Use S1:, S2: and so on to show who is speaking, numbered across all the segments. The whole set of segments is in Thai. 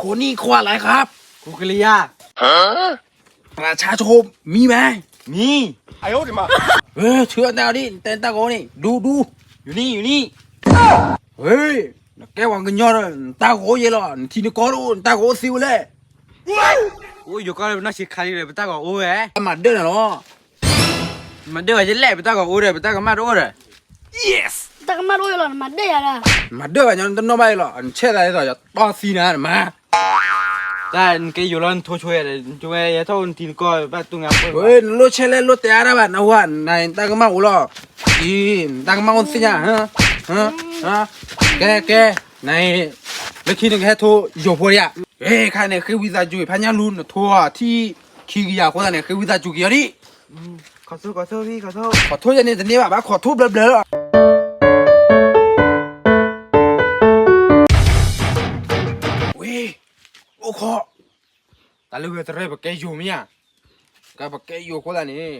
S1: คนนี้ขวาอะไรครับ
S2: กูกริยา
S1: ประชาชนมีไหม
S2: มี
S3: 哎呦我的妈！
S1: เชื่อแต่ดิแต่ตาโกนี่ดู
S2: อยู่นี่
S1: เฮ้ยแกวางกันยอดตาโกเยลทีนี้ก็รู้ตาโกซิวเลย
S2: โอ้ยอยู่ก็เลยน่าชิคาลีเลยไปตั้งกับโอ้ย
S1: มาเดินเหรอ
S2: มันเดือดจะแล่ไปตั้งกับโอ้ยไปตั้งกับมาโอ้ย
S1: yes
S4: ตักมาด้วยหรอมาได้ยังไง
S1: มาเดินกันยันต้นน้องไปหรอเชื่ออะไรต่อจะต่อซีนะมา
S2: แต่แกอยู่ร้านทั่วช่วยเลยช่วยอย่าท้องทีก็บ้านตุ้งอ่ะ
S1: เฮ้ยรถเชลล์รถแต่อะไรบ้านนะวันนายตากมาอุลออีตากมาคนสิญาฮะแกนายเมื่อกี้นึงแค่โทรอยู่พอดีอ่ะเฮ้ยใครเนี่ยคือวิซาจุยพันยาลุนทัวร์ที่ขี้กิยาคนนั้นเนี่ยคือวิซาจุกี่ดิ
S2: ขอโทษพี่ขอโทษ
S1: ขอโทษยันนี่แต่นี่แบบขอโทษเบลอเว้ยโอ้ขอตาลูกจะเรียกแกอยู่มั้ยก็แกอยู่คนนั้นนี่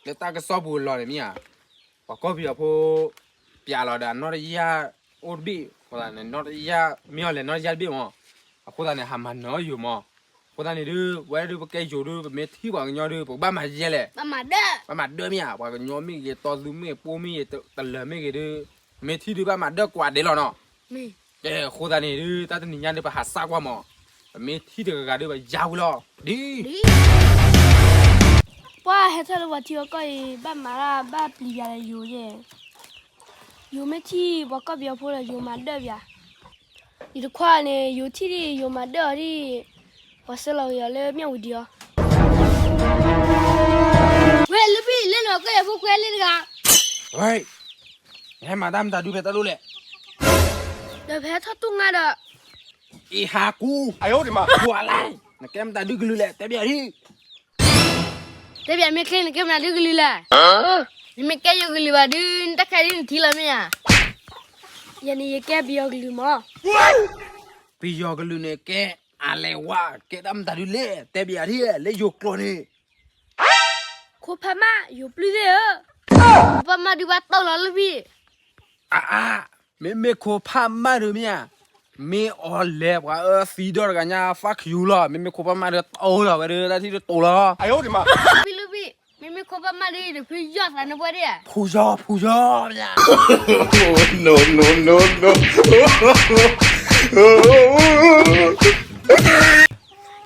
S1: แล้วตาก็สอบบุญรอเลยมั้ยปก็พี่พอเปียรอดานอริยาโอบีคนนั้นนอริยามีอะไรนอริยาบีมั้งคนนั้นหามันน้อยอยู่มั้งคนนั้นดูไว้ดูแกอยู่ดูเมที่กว่างี้ดูพวกบ้านมาเยอะเลย
S4: บ้านมาเด้อ
S1: บ้านมาเด้อมั้ยว่าก็ยอมมีเกตอซูมีปูมีตะเลมีเกดูเมที่ดูบ้านมาเด้อกว่าเดี๋ยวเนาะ
S4: นี่
S1: คนนั้นดูตาตัวนี้ยันดูไปหาซักว่ามั้งเมที่เด็กก็ดูไปยาวแล้วดี
S4: ว่าเฮทเลวัที่ก็บ้านมาละบ้านปลีอะไรอยู่เย่อยู่ไม่ที่บอกก็เบียพูดเลยอยู่มาเด้อเบียอยู่ทุกข้อเนี่ยอยู่ที่นี่อยู่มาเด้อที่พอเสร็จแล้วอย่าเล่นเมียวเดียวเว้ยลูกพี่เล่นหรอก็อย่าพูดเว้ยเล่นกัน
S1: เฮ้ยให้มาดามตาดูไปตาดูเลย
S4: เดี๋ยวแพ้ทัดตุ้งอ่ะเด้อ
S1: อีหากู
S3: 哎呦我的妈！
S1: หัวอะไรนักแกมตาดูกลือแหละแต่เบียที่
S4: แต่เบียไม่เคยนักเก็ตมาดูกันเลยล่ะนี่ไม่แก่อยู่กันเลยว่าดูนักแข่งทีละเนี่ยยันนี่แก่เบียกันเลยมั้ง
S1: ปียอกลือเนี่ยแกอะไรวะแกดามตาดูเลยแต่เบียที่เลยยกกลนี่
S4: โคพม่าอยู่ปลื้มเด้อโคพม่าดูว่าโตแล้วลูกพี่
S1: ไม่โคพามาดูมั้ยไม่ออเล็บว่าฟีดอร์กันเนี่ย fuck you ล่ะไม่โคพามาเด้อโตแล้วเว้ยแต่ที่โตแล้ว
S3: 哎呦我的妈！
S4: ลูกพี่ไม่โคพม่าดิเดี๋ยวพี่ยอดแล้วนะพวกเนี่ย
S1: ผู้ยอเนี่ย
S3: No no no no！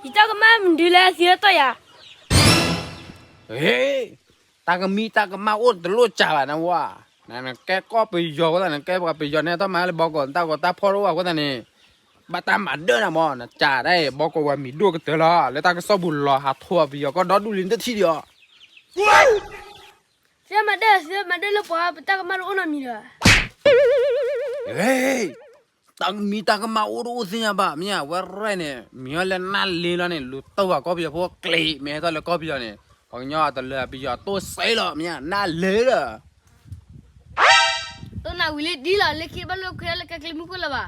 S4: 你这个妈咪的来写的呀？
S1: เฮ้ยตากมีตากมาโอ้ตลอดจ้านะว่านั่นแกก็ไปยอก็แต่แกบอกไปยอเนี่ยต้องมาเลยบอกก่อนตาพ่อรู้ว่าก็แต่นี่บัตรมาเดินนะมอนะจ่าได้บอกว่ามีดูก็เตลอแล้วตาก็สอบุญรอหาทั่วไปยอก็ดอดูลินทีเดียว
S4: 写嘛的了不？不这个妈的我那米了。
S1: เฮ้ยตากมีตากมาโอ้รู้สิเนี่ยบ้ามีอะว่าไรเนี่ยมีอะไรน่าเลี้ยงเนี่ยรู้ตัวก็ไปพวกเกลี่มีตัวแล้วก็ไปเนี่ยของยอดตัวเลยไปยอตัวใส่ละมีอะน่าเลี้ยง
S4: ตัวน่าวิลดีละเล็กบ้านลูกเคลียร์เล็กเคลียร์มุกุละบ้า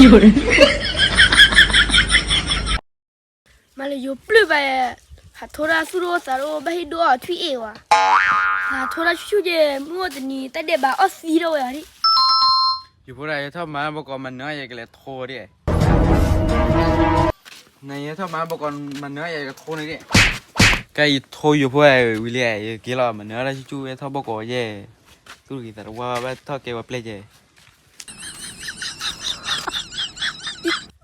S4: 有人。มาเลยอยู่ปลื้มไปหาโทรศัพท์สู้สารไปให้ดูอ่ะทวีเอวะหาโทรศัพท์ช่วยมั่วจะนี่แต่เดี๋ยวบ้าออสซีโร่อะดิ
S2: อยู่พวกเราถ้ามาบอกก่อนมันเนื้อใหญ่ก็เลยโทรดิในถ้ามาบอกก่อนมันเนื้อใหญ่ก็โทรเลยดิก็โทรอยู่พวกวิลเลียกี่รอบมันเนื้ออะไรจู่ๆถ้าบอกก่อนเย่ตู้กี่แต่ว่าถ้าเกี่ยวกับเพลย์เย่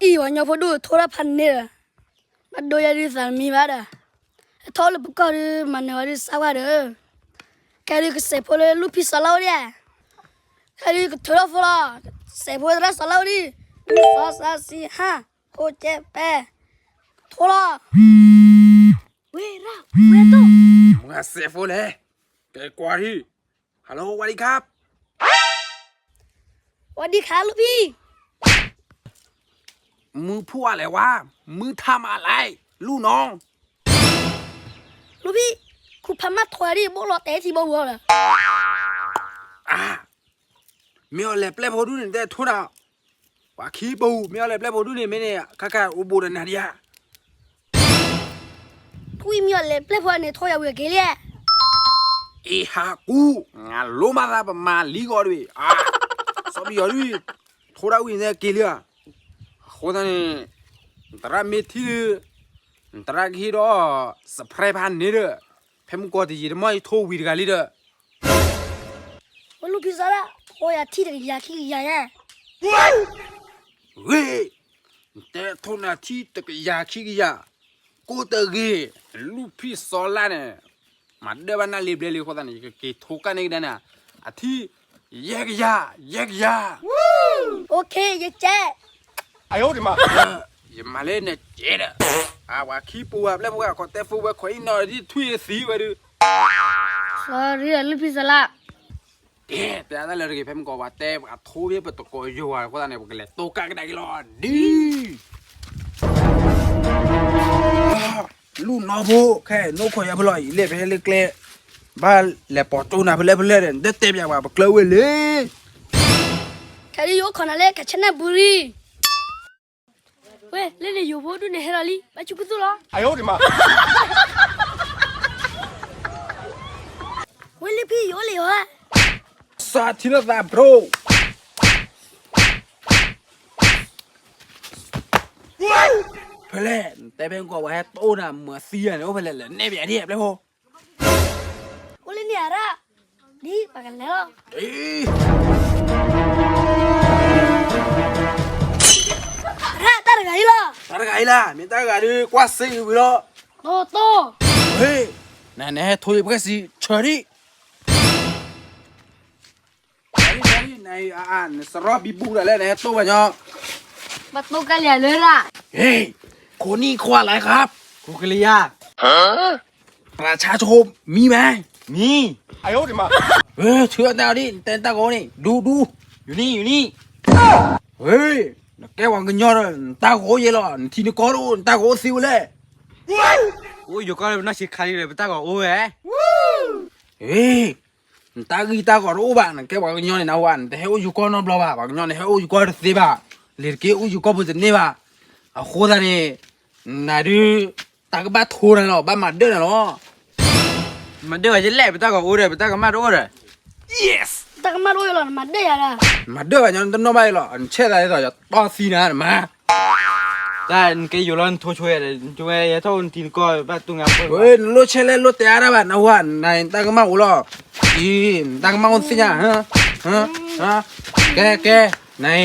S4: อีวันยาพอดูโทรพันเนี่ยมาดูยาดิสามีบ้าด่ะโทรเลยปุ๊กก็ดูมันเนี่ยว่าดิสาวะเด้อแกดูก็เสพพอเลยลูกพี่สาวเราเนี่ยแกดูก็โทรฟ้าเสพพอเลยสาวเราดิ1 2 3 4 5 6 7 8โทรเว้ยร่าเว้ยตู้
S1: มึงเสพเลยแกกว่าที่ฮัลโหลสวัสดีครับ
S4: สวัสดีครับลูกพี่
S1: มึงพูดอะไรวะมึงทำอะไรลูกน้อง
S4: ลูกพี่คุณพม่าถอยดิบอกรอเตะที่บ่หัวเลย
S1: มีอะไรเปล่าพอดูนี่แต่ทุนอ่ะว่าขี้บูมีอะไรเปล่าพอดูนี่ไม่เนี่ยข้าอุบูรณาเดีย
S4: ทุย มีอะไรเปล่าพอเนี่ยทอยเอาเกลี่ย
S1: อีฮากูงานโลมาลาบมาลีกอด้วยสอบยอด้วยโทรเอาเนี่ยเกลี่ยคนนั้นตราเมทีตรากีรอสเปรย์พันนี่เด้อเพิ่มกว่าที่จะไม่โทรวิดกันเลยเด้อ
S4: วันลูกพิซซ่าละทอยอาที่เด็กยาขี้ยาแย่
S1: เฮ้ยแต่โทรนาที่ตะกี้ยาขี้ยากูตะกี้ลูกพี่สอนละเนี่ยมาเดี๋ยววันนั้นรีบเลยคนนั้นก็ทุกกันอีกแล้วนะอาทิแยกยา
S4: โอเคยายแจ้
S3: 哎呦我的妈！
S1: อย่ามาเล่นเนี่ยเจ๊ดว่าขี้ปูแบบแล้วพวกก็แต่ฟูว่าคอยนอนที่ทุ่ยสีไว้ดู
S4: sorry ลูกพิซซ่าละ
S1: เอ๊ะแต่นั่นเลยก็เพิ่มก็ว่าแต่ว่าทุ่ยเป็นตัวโกยว่าคนนั้นเนี่ยพวกเลยตัวกันได้กี่รอดีลูกน้องพวกแค่นกคอยพลอยเล็บให้เล็กๆบ้านแหล่ปอดตู้น่ะเพื่อนเนี่ยเด็ดเต็มอย่างว่าบักเล่าเลย
S4: แค่ยกขนาดเล็กแค่ชนะบุรีเว้ยเล่นในยูโฟดูในเฮราลีไปชุบตัวละ
S3: 哎呦我的妈！
S4: เว้ยเล่นพี่โยเลยฮะ
S1: สาธิตตาโปรเพื่อนแต่เป็นกว่าโตน่ะเหมือนเสียเนี่ยว่าเพื่อนเลยเนี่ยแบบนี้เลยโห
S4: เว้ยเล่นเนี่ยระดีปากกันแล้ว
S1: เอ้ย
S4: ระตาระไงล่ะ
S1: ตาไงล่ะมีตาไงดิกว่าสิวิโร
S4: โต
S1: เฮ้ยนั่นเนี่ยทุยประสิเชอรี่ในสระบิบุอะไรเนี่ยโตไปเนาะ
S4: มาโตกันเลยล่ะ
S1: เฮ้ยคนนี้ควาอะไรครับ
S2: กูกลียา
S1: ประชาชนมีไหม
S2: มี
S3: 哎呦我的妈！
S1: เชื่อแนวดิเต้นตะโกนี่ดู
S2: อยู่นี่
S1: เฮ้ยแกวางกันยอดตาโกเยลอนทีนี้ก็รู้ตาโกสิวเลย
S2: โอ้ยอยู่ก็น่าชิคาเลยไปตาก็โอ้ย
S1: เฮ้ยตากีตาก็รู้บ้านแกวางกันยอดในวันแต่เฮาอยู่ก็นอนบล้าบ้างยอดเฮาอยู่ก็เสียบ้าเลี้ยงเกี้ยวอยู่ก็บุญเนี่ยบ้าอ่ะโคตรนี่นาดูตากบ้าทูนเนาะบ้ามาเดินเนาะ
S2: มันเดี๋ยวจะแล่ไปตาก็โอ้ยไปตาก็มาโอ้ย
S1: yes
S4: ตากมาโรยหล่อนมาได้ยาละ
S1: มาเดินยอนต้นน้อยหรออันเช่ได้ต่อจะต่อซีนะมา
S2: แต่แกอยู่ร้านทั่วช่วยเลยช่วยอย่าโทษทีก็แบบตรงนั้น
S1: เฮ้ยรถเช่เลยรถเตะอะไรบ้านนะวันนายตากมาอุลออีตากมาอุนสิญาฮะแกนาย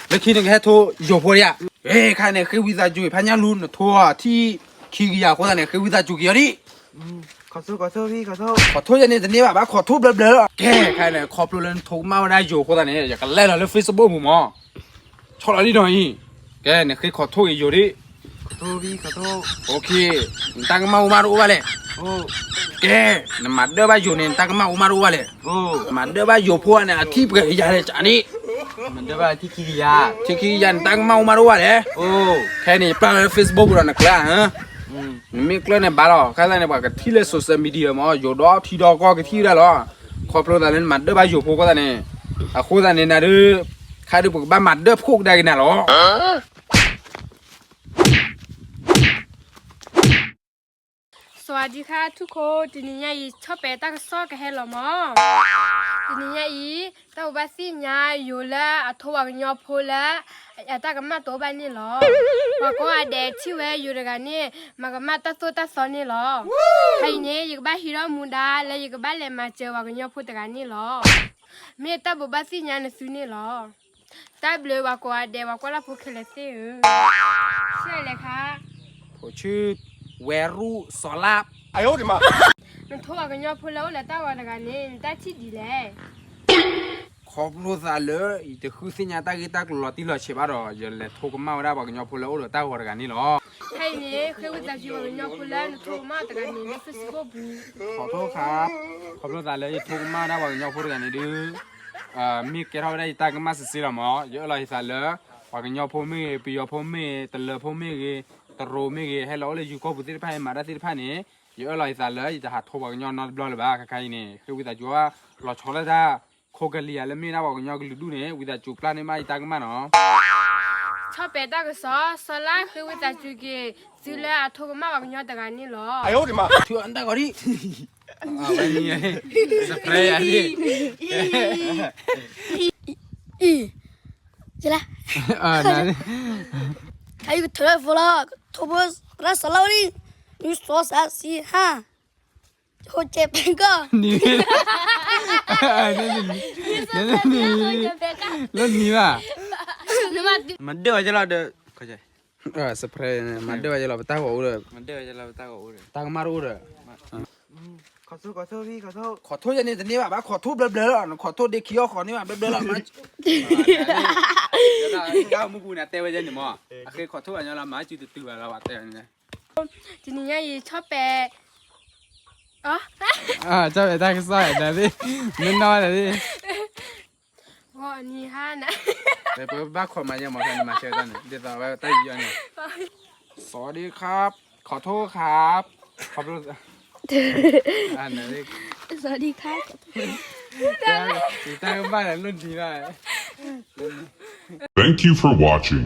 S1: เล็กขี้นึงแค่โทรอยู่พอดีอ่ะเฮ้ยใครเนี่ยคือวิซาจุยพันยาลุนทัวที่ขี้กียาคนนั้นเนี่ยคือวิซาจุกี่ดิ
S2: ขอโทษพี่ขอโทษ
S1: ขอโทษยันนี่แต่นี่แบบขอโทษเบลอๆแกใครเนี่ยขอบเลยถูกมาได้อยู่คนนั้นเนี่ยอยากเล่นแล้วเฟซบุ๊กหมู่หมอชอบอะไรหน่อยแกเนี่ยคือขอโทษอยู่ดิ
S2: ขอโทษพี่ขอโทษ
S1: โอเคตั้งมาอุมารู้ว่าเลย
S2: โอ้
S1: แกน่ะมาเด้อบ้าอยู่เนี่ยตั้งมาอุมารู้ว่าเลย
S2: โอ้
S1: มาเด้อบ้าอยู่พวกเนี่ยที่เปิดยาเลยจ้ะนี่
S2: มันจะว่าที่ขี้ยา
S1: ที่ขี้ยันตั้งมาอุมารู้ว่าเลย
S2: โอ้
S1: แค่นี้ปลาเฟซบุ๊กเราเนี่ยกล้าฮะมีกล้าเนี่ยบ้าหรอแค่นั้นเนี่ยว่ากับที่เลยโซเชียลมีเดียมั้งอยู่ดอที่ดอก็กับที่ได้หรอขอบคุณแต่เล่นมาเด้อบ้าอยู่พวกก็แต่เนี่ยอ่ะคู่แต่เนี่ยนะดื้อใครดูพวกบ้ามาเด้อพวกได้กันน่ะหรอ
S5: สวัสดีค่ะทุกคนทีนี้ยายชอบไปตั้งซอกกันให้หรอมอทีนี้ยายตั้งบ้านสิยายอยู่แล้วทวงยอพูแล้วตั้งกันมาตัวบ้านนี่หรอว่าก็เด็กที่เวอยู่ด้วยกันนี่มันก็มาตั้งตัวตั้งสอนนี่หรอใครเนี่ยอยู่บ้านฮิโรมุดาแล้วอยู่บ้านเลมาเจอว่ากันยอพูด้วยกันนี่หรอไม่ตั้งบ้านสิยายในสุนี่หรอตั้งเบลว่าก็เด็กว่าก็รับผู้เคลื่อนที่ใช่เลยค่ะ
S1: ผมชื่อเวรุสอลาบ
S3: 哎呦我的妈！
S5: มันโทรกันยอพูแล้วแหละตั้งวันกันนี่ตั้งที่ดีเลย
S1: ขอบคุณซาเลยอีแต่คือสิญญาตากีตากลอติลอเชบารออย่าเลยโทรกันมาได้บอกกันยอพูแล้วหรือตาหัวกันนี่หรอ
S5: ใช่เนี่ยเคยว่าจะอยู่กันยอพูแล้วโทรมาแต่กันนี่ในเฟซบุ๊กบู
S1: ขอโทษครับขอบคุณซาเลยโทรกันมาได้บอกกันยอพูกันนี่ดื้อมีเกล้าได้ตากันมาสิละมั้งเยอะเลยซาเลยบอกกันยอพูมีปียอพูมีตะเลพูมีตะโรมีให้เราเลยอยู่ก็บุตรพายมาได้ที่พายนี่เยอะเลยซาเลยจะหาโทรบอกกันยอนอนบล็อกเลยบ้าใครนี่คือวิจารณ์ว่าเราชอบเลยถ้าโคกเลียแล้วมีนะบอกกันยอกลืดูเนี่ยวิจารณ์จูปลาเนี่ยมาอีตากันมาเนาะ
S5: ชอบเป็ดตากระซอสลาคือวิตาจุกีซื้อแล้วโทรมาว่าย้อนตะการนี่หรอ
S3: 哎呦我的妈！
S1: เถื่อนตาก่อนดิวันนี้สเปรย์อันนี้
S4: อีจิละ
S1: นั่น
S4: ใครก็เธอฟูละโทบรัสลาดินี่สอสาสีฮะโหเจ็บก็
S1: นี่แล้วนี่ว่ะ
S2: มันเดือดจะเราเดือเข้าใจ
S1: สเปรย์มาเดี๋ยวจะเราไปตาหัวเลย
S2: มันเดือดจะเราตากับอูเลย
S1: ตากมารู้เลย
S2: ขอโทษพี่ขอโทษ
S1: ขอโทษอย่างนี้แต่นี่แบบขอโทษเบลอๆขอโทษเด็กเคี้ยวขอนี่แบบเบลอๆมา
S2: ก้าวมุกูเนี่ยเตะไว้เจนี่มั้งโอเคขอโทษอันนี้เรามาจุดตื่นเราว่าเตะอันนี้
S5: ทีนี้ยชอบเป็ดอ๋อ
S1: เจ้าไอ้ตากระซ่อยแต่ดิไม่น้อยแต่ดิ
S5: ว่าอันนี้ห้านะ
S1: แต่เปิดบ้าคนมายังมาแค่มาเชื่อกันเดี๋ยวต่อไปใต้ยืนเนี่ยสวัสดีครับ ขอโทษครับขอบคุณอันนั้น
S4: สวัสดีครับ
S1: สีตาก็บ้านรุ่นทีได้
S6: Thank you for watching.